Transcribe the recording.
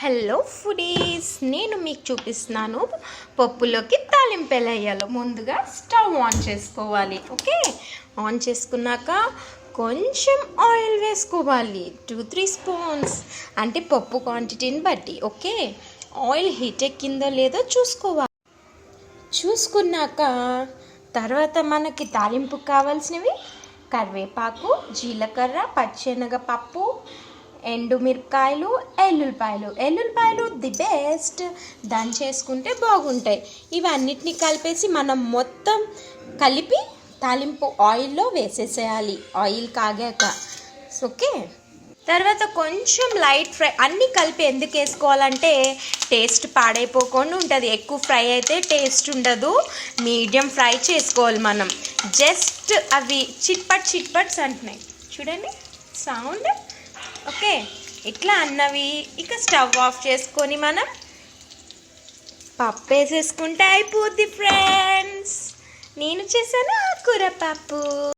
Hello foodies, నేను మీకు చూపిస్తున్నాను పప్పులోకి తాలింపు ఎలా వేయాలో. ముందుగా స్టవ్ ఆన్ చేసుకోవాలి. ఓకే, ఆన్ చేసుకున్నాక కొంచెం ఆయిల్ వేసుకోవాలి, 2-3 స్పూన్స్, అంటే పప్పు క్వాంటిటీని బట్టి. ఓకే, ఆయిల్ హీట్ ఎక్కిందో లేదో చూసుకోవాలి. చూసుకున్నాక తర్వాత మనకి తాలింపు కావాల్సినవి కరివేపాకు, జీలకర్ర, పచ్చెనగపప్పు, ఎండుమిరపకాయలు, ఎల్లుల్లిపాయలు ది బెస్ట్, దంచేసుకుంటే బాగుంటాయి. ఇవన్నిటిని కలిపేసి మనం మొత్తం కలిపి తాలింపు ఆయిల్లో వేసేసేయాలి, ఆయిల్ కాగాక. ఓకే, తర్వాత కొంచెం లైట్ ఫ్రై. అన్నీ కలిపి ఎందుకు వేసుకోవాలంటే టేస్ట్ పాడైపోకుండా ఉంటుంది. ఎక్కువ ఫ్రై అయితే టేస్ట్ ఉండదు. మీడియం ఫ్రై చేసుకోవాలి మనం. జస్ట్ అవి చిట్పట్స్ అంటున్నాయి చూడండి సౌండ్. ఓకే, ఇట్లా అన్నవి ఇక స్టవ్ ఆఫ్ చేసుకొని మనం పప్పు వేసేసుకుంటే అయిపోద్ది ఫ్రెండ్స్. నేను చేశాను ఆకుకూర పప్పు.